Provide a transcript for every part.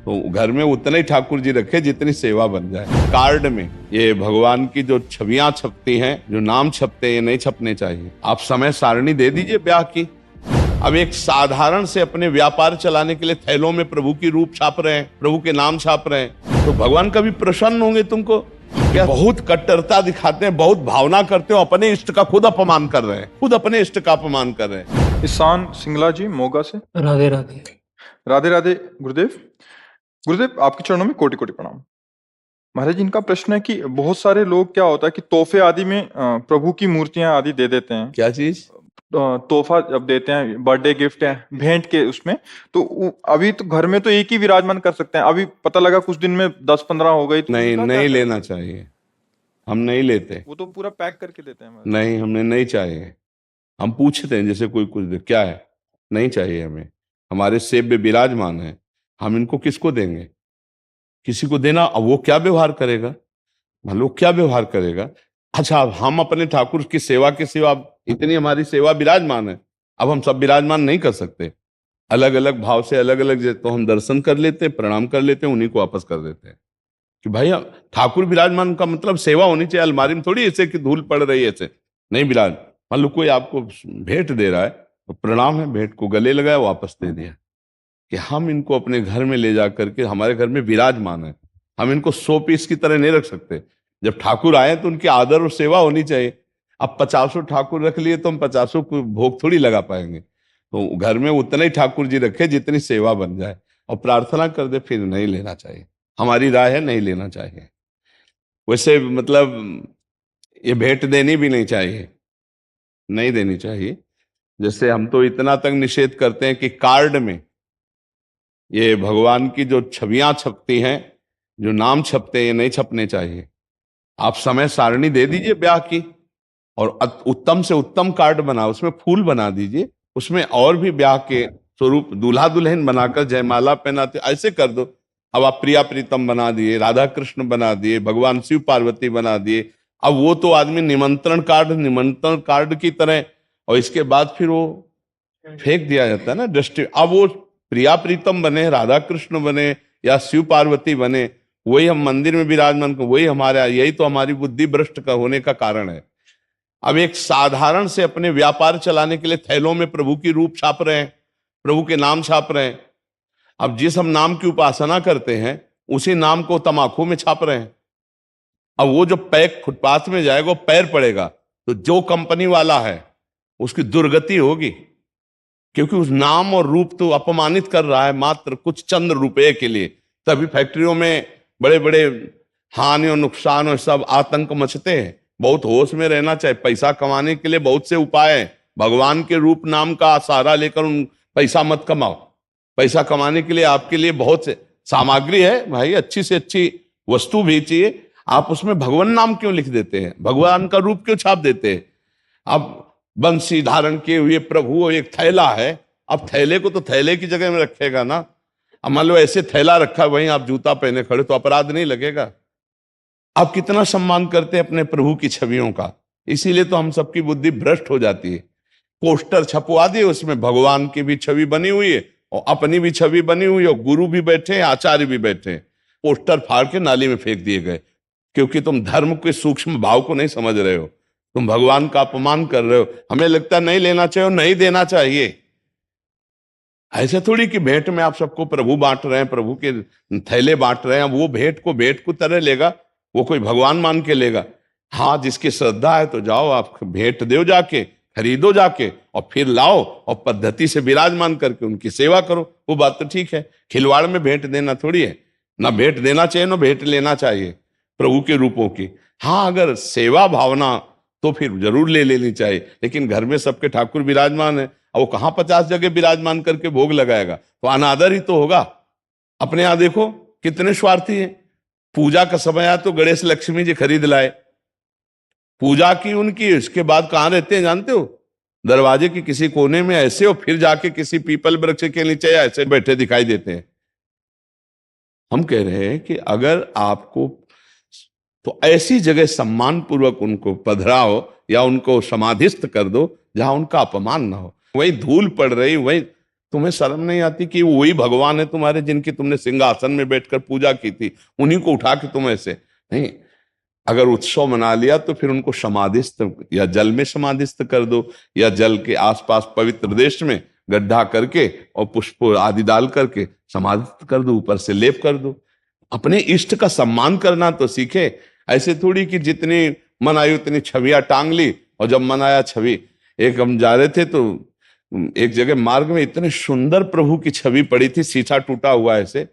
तो घर में उतने ही ठाकुर जी रखे जितनी सेवा बन जाए। कार्ड में ये भगवान की जो छवियां छपती हैं, जो नाम छपते हैं, ये नहीं छपने चाहिए। आप समय सारणी दे दीजिए ब्याह की। अब एक साधारण से अपने व्यापार चलाने के लिए थैलों में प्रभु की रूप छाप रहे हैं, प्रभु के नाम छाप रहे हैं, तो भगवान कभी प्रसन्न होंगे तुमको? क्या बहुत कट्टरता दिखाते हैं, बहुत भावना करते हो, अपने इष्ट का खुद अपमान कर रहे हैं, खुद अपने इष्ट का अपमान कर रहे हैं। ईशान सिंगला जी मोगा से। राधे राधे। राधे राधे गुरुदेव। गुरुदेव आपके चरणों में कोटि कोटि प्रणाम। महाराज इनका प्रश्न है कि बहुत सारे लोग क्या होता है कि तोहफे आदि में प्रभु की मूर्तियां आदि दे देते हैं। क्या चीज? तोहफा जब देते हैं, बर्थडे गिफ्ट है, भेंट के उसमें, तो अभी तो घर में तो एक ही विराजमान कर सकते हैं। अभी पता लगा कुछ दिन में 10-15 हो गई तो नहीं लेना चाहिए। हम नहीं लेते, वो तो पूरा पैक करके देते हैं। नहीं, हमने नहीं चाहिए। हम पूछते हैं जैसे कोई कुछ क्या है, नहीं चाहिए हमें। हमारे सेब विराजमान है, हम इनको किसको देंगे? किसी को देना, अब वो क्या व्यवहार करेगा, मान लो क्या व्यवहार करेगा। अच्छा, अब हम अपने ठाकुर की सेवा के सिवा, इतनी हमारी सेवा विराजमान है, अब हम सब विराजमान नहीं कर सकते। अलग अलग भाव से अलग अलग तो हम दर्शन कर लेते हैं, प्रणाम कर लेते हैं, उन्हीं को वापस कर देते हैं कि भाई ठाकुर विराजमान का मतलब सेवा होनी चाहिए। अलमारी में थोड़ी ऐसे कि धूल पड़ रही है ऐसे नहीं विराज। मान लो कोई आपको भेंट दे रहा है तो प्रणाम है, भेंट को गले लगाया, वापस दे दिया। कि हम इनको अपने घर में ले जा करके हमारे घर में विराजमान है, हम इनको 100 पीस की तरह नहीं रख सकते। जब ठाकुर आए तो उनकी आदर और सेवा होनी चाहिए। अब 50 ठाकुर रख लिए तो हम 50 को भोग थोड़ी लगा पाएंगे। तो घर में उतने ही ठाकुर जी रखे जितनी सेवा बन जाए, और प्रार्थना कर दे, फिर नहीं लेना चाहिए। हमारी राय है, नहीं लेना चाहिए। वैसे मतलब ये भेंट देनी भी नहीं चाहिए, नहीं देनी चाहिए। जैसे हम तो इतना तक निषेध करते हैं कि कार्ड में ये भगवान की जो छवियां छपती हैं, जो नाम छपते हैं, ये नहीं छपने चाहिए। आप समय सारणी दे दीजिए ब्याह की, और उत्तम से उत्तम कार्ड बना, उसमें फूल बना दीजिए, उसमें और भी ब्याह के स्वरूप दूल्हा दुल्हन बनाकर जयमाला पहनाते, ऐसे कर दो। अब आप प्रिया प्रीतम बना दिए, राधा कृष्ण बना दिए, भगवान शिव पार्वती बना दिए। अब वो तो आदमी निमंत्रण कार्ड की तरह, और इसके बाद फिर वो फेंक दिया जाता है ना दृष्टि। अब वो प्रिया प्रीतम बने, राधा कृष्ण बने या शिव पार्वती बने, वही हम मंदिर में विराजमान, वही हमारे, यही तो हमारी बुद्धि भ्रष्ट का होने का कारण है। अब एक साधारण से अपने व्यापार चलाने के लिए थैलों में प्रभु की रूप छाप रहे हैं, प्रभु के नाम छाप रहे हैं। अब जिस हम नाम की उपासना करते हैं, उसी नाम को तमाकू में छाप रहे हैं। अब वो जो पैक फुटपाथ में जाएगा, वो पैर पड़ेगा, तो जो कंपनी वाला है उसकी दुर्गति होगी, क्योंकि उस नाम और रूप तो अपमानित कर रहा है मात्र कुछ चंद रुपए के लिए। तभी फैक्ट्रियों में बड़े बड़े हानि और नुकसान और सब आतंक मचते हैं। बहुत होश में रहना चाहिए। पैसा कमाने के लिए बहुत से उपाय हैं। भगवान के रूप नाम का सहारा लेकर उन पैसा मत कमाओ। पैसा कमाने के लिए आपके लिए बहुत से सामग्री है भाई, अच्छी से अच्छी वस्तु भी चाहिए। आप उसमें भगवान नाम क्यों लिख देते हैं, भगवान का रूप क्यों छाप देते हैं? अब बंसी धारण किए हुए प्रभु, एक थैला है, अब थैले को तो थैले की जगह में रखेगा ना। अब मान लो ऐसे थैला रखा, वहीं आप जूता पहने खड़े, तो अपराध नहीं लगेगा? आप कितना सम्मान करते हैं अपने प्रभु की छवियों का। इसीलिए तो हम सबकी बुद्धि भ्रष्ट हो जाती है। पोस्टर छपवा दिए, उसमें भगवान की भी छवि बनी हुई है और अपनी भी छवि बनी हुई है, और गुरु भी बैठे हैं, आचार्य भी बैठे हैं। पोस्टर फाड़ के नाली में फेंक दिए गए, क्योंकि तुम धर्म के सूक्ष्म भाव को नहीं समझ रहे हो, तुम भगवान का अपमान कर रहे हो। हमें लगता है नहीं लेना चाहिए, और नहीं देना चाहिए। ऐसे थोड़ी कि भेंट में आप सबको प्रभु बांट रहे हैं, प्रभु के थैले बांट रहे हैं। वो भेंट को तरह लेगा, वो कोई भगवान मान के लेगा? हाँ, जिसकी श्रद्धा है तो जाओ, आप भेंट दो, जाके खरीदो जाके, और फिर लाओ और पद्धति से विराजमान करके उनकी सेवा करो। वो बात तो ठीक है। खिलवाड़ में भेंट देना थोड़ी है। ना भेंट देना चाहिए, ना भेंट लेना चाहिए प्रभु के रूपों की। हाँ, अगर सेवा भावना तो फिर जरूर ले लेनी चाहिए। लेकिन घर में सबके ठाकुर विराजमान है, और वो कहाँ 50 जगह विराजमान करके भोग लगाएगा? तो अनादर ही तो होगा। अपने यहां देखो कितने स्वार्थी हैं। पूजा का समय आया तो गणेश लक्ष्मी जी खरीद लाए, पूजा की उनकी, इसके बाद कहां रहते हैं जानते हो? दरवाजे के किसी कोने में ऐसे, और फिर जाके किसी पीपल वृक्ष के नीचे ऐसे बैठे दिखाई देते हैं। हम कह रहे हैं कि अगर आपको तो ऐसी जगह सम्मान पूर्वक उनको पधराओ या उनको समाधिस्थ कर दो जहां उनका अपमान ना हो। वही धूल पड़ रही, वही तुम्हें शर्म नहीं आती कि वही भगवान है तुम्हारे जिनकी तुमने सिंहासन में बैठकर पूजा की थी, उन्हीं को उठा के तुम ऐसे नहीं। अगर उत्सव मना लिया तो फिर उनको समाधिस्थ या जल में समाधिस्थ कर दो, या जल के आसपास पवित्र देश में गड्ढा करके और पुष्प आदि डाल करके समाधिस्थ कर दो, ऊपर से लेप कर दो। अपने इष्ट का सम्मान करना तो सीखे। ऐसे थोड़ी कि जितनी मन आई उतनी छवियां टांग ली, और जब मन आया छवि। एक हम जा रहे थे तो एक जगह मार्ग में इतने सुंदर प्रभु की छवि पड़ी थी, शीशा टूटा हुआ ऐसे,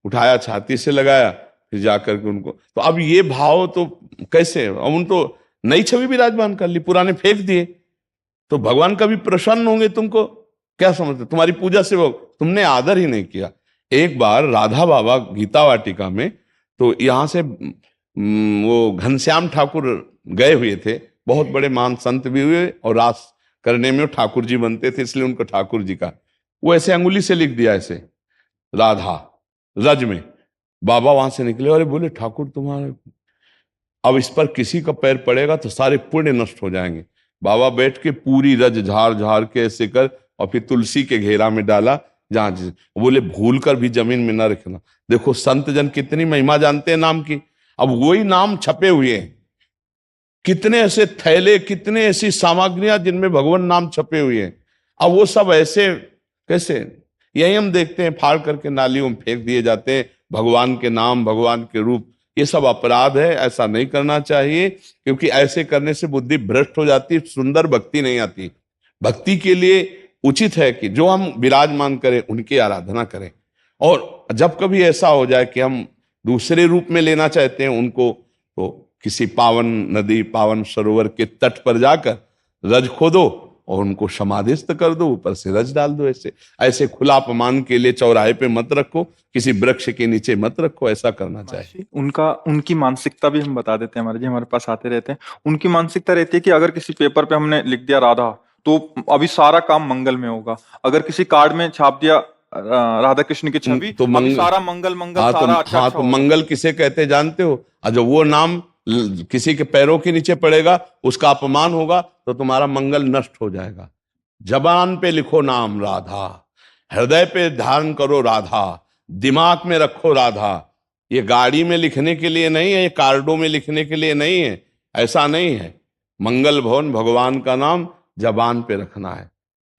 उठाया छाती से लगाया, फिर जाकर के उनको, तो अब ये भाव तो कैसे, अब उन तो नई छवि विराजमान कर ली, पुराने फेंक दिए, तो भगवान कभी प्रसन्न होंगे तुमको? क्या समझते, तुम्हारी पूजा से वो तुमने आदर ही नहीं किया। एक बार राधा बाबा गीता वाटिका में, तो यहाँ से वो घनश्याम ठाकुर गए हुए थे, बहुत बड़े महान संत भी हुए, और रास करने में वो ठाकुर जी बनते थे, इसलिए उनको ठाकुर जी का, वो ऐसे अंगुली से लिख दिया ऐसे राधा रज में। बाबा वहां से निकले और बोले ठाकुर तुम्हारे, अब इस पर किसी का पैर पड़ेगा तो सारे पुण्य नष्ट हो जाएंगे। बाबा बैठ के पूरी रज झाड़ झाड़ के ऐसे कर, और फिर तुलसी के घेरा में डाला, जहां बोले भूल कर भी जमीन में न रखना। देखो संत जन कितनी महिमा जानते हैं नाम की। अब वही नाम छपे हुए हैं, कितने ऐसे थैले, कितने ऐसी सामग्रियां जिनमें भगवान नाम छपे हुए हैं, अब वो सब ऐसे कैसे? यही हम देखते हैं, फाड़ करके नालियों में फेंक दिए जाते हैं भगवान के नाम, भगवान के रूप। ये सब अपराध है, ऐसा नहीं करना चाहिए, क्योंकि ऐसे करने से बुद्धि भ्रष्ट हो जाती है, सुंदर भक्ति नहीं आती। भक्ति के लिए उचित है कि जो हम विराजमान करें उनकी आराधना करें। और जब कभी ऐसा हो जाए कि हम दूसरे रूप में लेना चाहते हैं उनको, तो किसी पावन नदी, पावन सरोवर के तट पर जाकर रज खोदो और उनको समाधिस्थ कर दो, ऊपर से रज डाल दो। ऐसे ऐसे खुला अपमान के लिए चौराहे पे मत रखो, किसी वृक्ष के नीचे मत रखो, ऐसा करना चाहिए। उनकी मानसिकता भी हम बता देते हैं, हमारे जी हमारे पास आते रहते हैं। उनकी मानसिकता रहती है कि अगर किसी पेपर पे हमने लिख दिया राधा, तो अभी सारा काम मंगल में होगा। अगर किसी कार्ड में छाप दिया राधा कृष्ण की छवि, तो अभी सारा मंगल मंगल, हाँ, सारा अच्छा अच्छा तो मंगल किसे कहते जानते हो? जो वो नाम किसी के पैरों के नीचे पड़ेगा, उसका अपमान होगा, तो तुम्हारा मंगल नष्ट हो जाएगा। जबान पे लिखो नाम राधा, हृदय पे ध्यान करो राधा, दिमाग में रखो राधा। ये गाड़ी में लिखने के लिए नहीं है, ये कार्डों में लिखने के लिए नहीं है, ऐसा नहीं है। मंगल भवन भगवान का नाम जबान पे रखना है।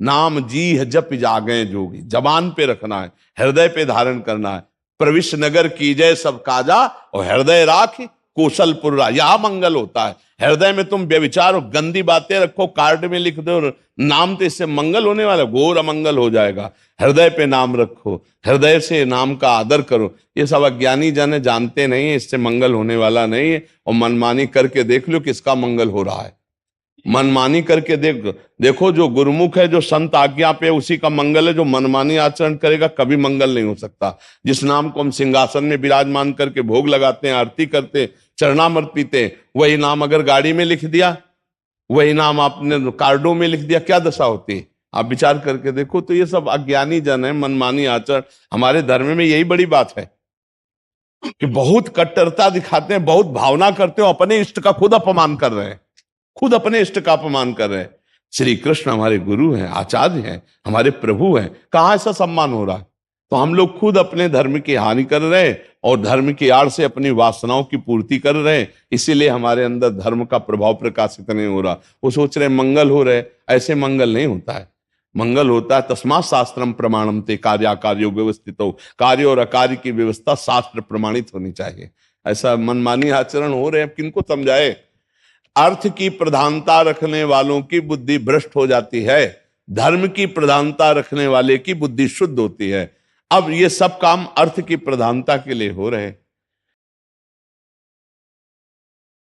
नाम जी है जप जागे जोगी, जबान पे रखना है, हृदय पे धारण करना है। प्रविश नगर की जय सब काजा, और हृदय राख कौशलपुर, यह मंगल होता है। हृदय में तुम व्यभिचार और गंदी बातें रखो, कार्ड में लिख दो नाम, तो इससे मंगल होने वाला, घोर अमंगल हो जाएगा। हृदय पे नाम रखो, हृदय से नाम का आदर करो। ये सब अज्ञानी जन जानते नहीं है, इससे मंगल होने वाला नहीं है। और मनमानी करके देख लो किसका मंगल हो रहा है। मनमानी करके देखो, जो गुरुमुख है, जो संत आज्ञा पे, उसी का मंगल है। जो मनमानी आचरण करेगा कभी मंगल नहीं हो सकता। जिस नाम को हम सिंहासन में विराजमान करके भोग लगाते हैं, आरती करते, चरणामृत पीते, वही नाम अगर गाड़ी में लिख दिया, वही नाम आपने कार्डों में लिख दिया, क्या दशा होती है? आप विचार करके देखो। तो ये सब अज्ञानी जन है, मनमानी आचरण। हमारे धर्म में यही बड़ी बात है कि बहुत कट्टरता दिखाते हैं, बहुत भावना करते हो, अपने इष्ट का खुद अपमान कर रहे हैं, खुद अपने इष्ट का अपमान कर रहे हैं। श्री कृष्ण हमारे गुरु हैं, आचार्य हैं, हमारे प्रभु हैं, कहां ऐसा सम्मान हो रहा है? तो हम लोग खुद अपने धर्म की हानि कर रहे हैं, और धर्म की आड़ से अपनी वासनाओं की पूर्ति कर रहे हैं। इसीलिए हमारे अंदर धर्म का प्रभाव प्रकाशित नहीं हो रहा। वो सोच रहे मंगल हो रहे, ऐसे मंगल नहीं होता है। मंगल होता है तस्मात् शास्त्रम प्रमाणम ते, कार्याकार्यो व्यवस्थितो, कार्य और अकार्य की व्यवस्था शास्त्र प्रमाणित होनी चाहिए। ऐसा मनमानी आचरण हो रहे हैं, किनको समझाए? अर्थ की प्रधानता रखने वालों की बुद्धि भ्रष्ट हो जाती है, धर्म की प्रधानता रखने वाले की बुद्धि शुद्ध होती है। अब ये सब काम अर्थ की प्रधानता के लिए हो रहे हैं।